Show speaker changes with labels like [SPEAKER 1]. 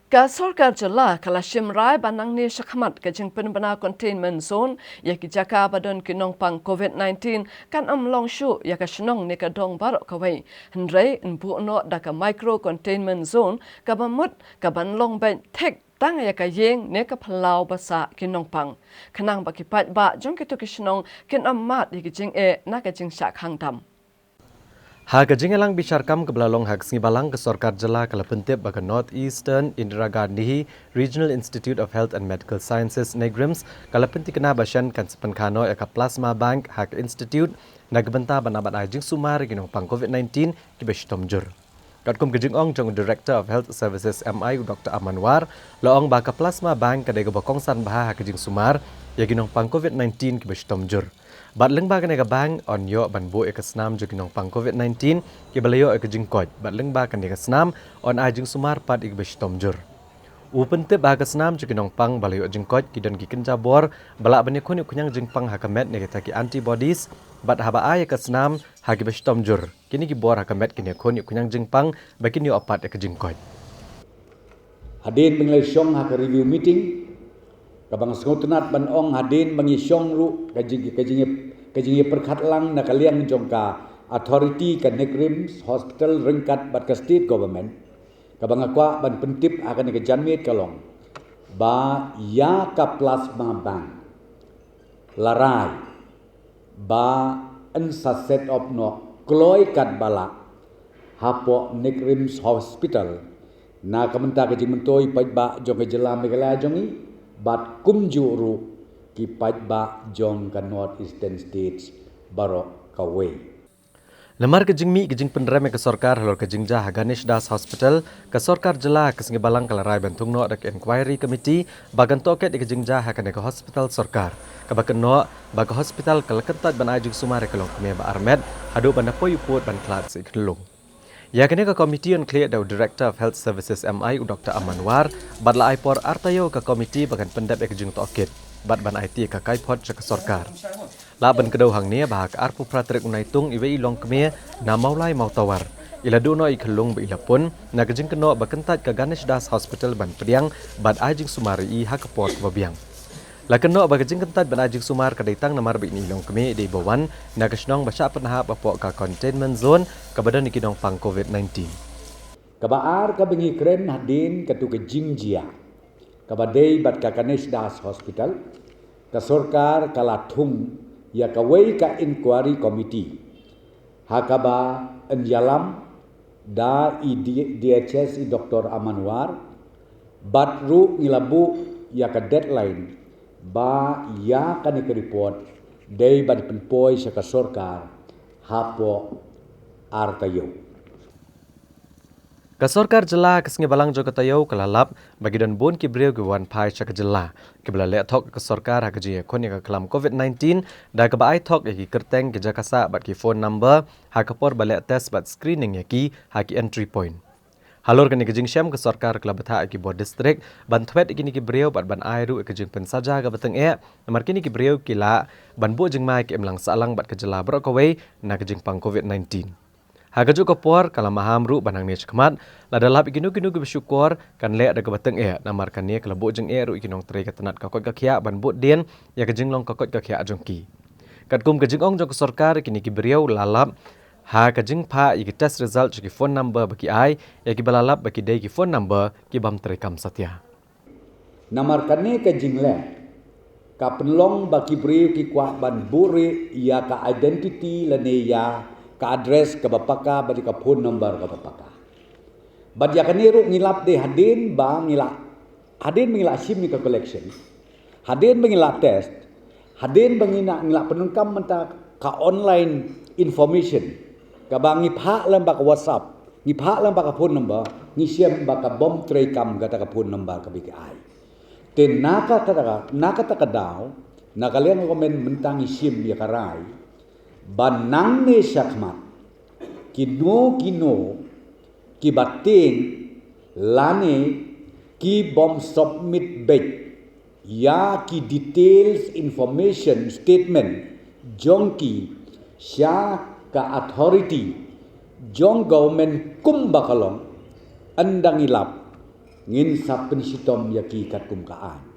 [SPEAKER 1] Ka Sorkar jela kala Shimrai banang ni syakhamat ka jing penbana containment zone ya ki jaka badon kinong pang COVID-19 kan long shu ya ka shnong ni ka dong barok kawai hendrai nbu no da ka micro containment zone ka bamut ka ban long ben tek tang ya ka yeng ne ka phalau basa kinong pang khanang ba ki pat ba jong ki to ki shnong kin mat ki jing na ka jing syak hang tam
[SPEAKER 2] Haga jingalang Pyntreikam ke belalong hak balang ke Sorkar jela kala pentip baka North Eastern Indira Gandhi Regional Institute of Health and Medical Sciences Negrims kala penti kena basyan kan sepenkano eka Plasma Bank hak Institute nagbenta banabat ajing sumar ginong pang COVID-19 ki bestomjur. Katkum ke jingong jong Director of Health Services MI Dr. Amanwar loong baka Plasma Bank kadai kebokongsan baha hak jing sumar ya ginong pang COVID-19 ki bestomjur. Bat lengba kan eka bang on yo ban bo eka snam joginong pang COVID-19 ki balayo eka jingkoj bat lengba kan eka snam on ajing sumar pat ik bestomjur. Upente baga snam joginong pang balayo jingkoj ki don ki kenjabor balak bani khoni kunyang jingpang hakamet ne ki antibodies bat haba ay eka snam hagi bestomjur kini ki bor hakamet kini khoni kunyang jingpang bakin yo apat eka jingkoj.
[SPEAKER 3] Hadin menglai syong hak review meeting kabang sengotenat ban ong hadin bangi syong ru kajing perkhat lang na kaliang jongka authority ka Negrims hospital rengkat bat ka state government kabang akwa ban pentip akan ke janmit kalong ba ya ka plasma bank larai ba ensa set of no kloi kat bala hapo Negrims hospital na kamenta kajing mentoi Paidbah jong ke jela megala jongi bat kumjuru ki Paidbah jong ka North Eastern States barok kawai.
[SPEAKER 2] Lemar kejing mi kejing penderem ke Sorkar halor kejing jah Ganesh Das Hospital ke Sorkar jela ke balang kalarai bentung no dak inquiry committee bagan toket di kejing jah ke hospital Sorkar ke bagan no baga hospital kalakentat ban ajing sumare kelong keme ba armed hadu ban apoy put ban klat si kelong. Ya kene ke Committee on Clear the Director of Health Services MI Dr. Amanwar badla aipor artayo ke komiti bagan pendap ekjung tokit bad ban IT ke kaipot ke Sorkar. Laban kedau hang ni bahak arpu pratrik unaitung iwe ilong keme na maulai mau tawar. Ila duno ikelung be ila pun na kejing keno bakentat ke Ganesh Das Hospital ban pediang bad ajing sumari i hakaport babiang. La keno bagajing kentat ban ajing sumar kadaitang namar be ni ilong keme di bawan na kesnong basya penahap apok ka containment zone kebadan ikinong pang COVID-19.
[SPEAKER 3] Kabaar ka bengi kren hadin katu ke Jingjia. Kabadai bat ka Ganesh Das Hospital. Ka Sorkar kalatung ya kawai ka inquiry committee. Hakaba enjalam da DHS i Dr. Amanwar batru ngilabu ya ka deadline ba ya kan ke report day ban penpoi sa ka Sorkar hapo artayo.
[SPEAKER 2] Ka Sorkar jela kesengi balang jo katayo kelalap bagi don bon ki breu gwan pai cha jela ke bela thok ke Sorkar ha ji kon ya kelam COVID-19 da ke bai thok ki kerteng ke jakasa bat ki phone number ha kapor bala test bat screening ya ki ha ki entry point. Halor kini kejing syam ke Sorkar kelab betha ki bod district ban thwet kini ki breu bat ban airu ke jing Pynsajia ke beteng namar kini ki breu kila ban bo jing mai ke emlang salang bat ke jela bro kawai na ke jing pang COVID-19. Hagajo kopor kala maham ru banang ni chkmat la dalap iginu-ginu ge bersyukur kan le ada ke beteng namar kan ni kelabo jing ru ikinong tre ke tenat kakot ka khia ban bot den ya ke jing long kakot ka khia jongki. Katkum ke jing ong jong ke Sorkar kini ki breu lalap ha ka jing pha i test result ki phone number baki ai ya ki balalap baki dei ki phone number ki Pyntreikam satya.
[SPEAKER 3] Namar kane ka jing le ka penlong baki breu ki kwa ban bure ya ka identity lane ya ka address ka bapaka badi ka phone number ka bapaka. Bad ya kane ru ngilap de hadin ba ngila sim ni ka collection. Hadin mengila test. Hadin bangina ngila penungkam menta ka online information. Ka bangi pha lam ba ka WhatsApp, ni pha lam ba ka phone number, ni siam ba ka Pyntreikam ka ta ka phone number ka BKI. Ten naka ta daw, nakalian ko men mentang isim ya karai. Banang ne syakmat kino ki bating lane ki bom submit back ya ki details information statement jongki sya ka authority jong government kum bakalong andang ilap ngin sapen sitom yaki kat kum kaan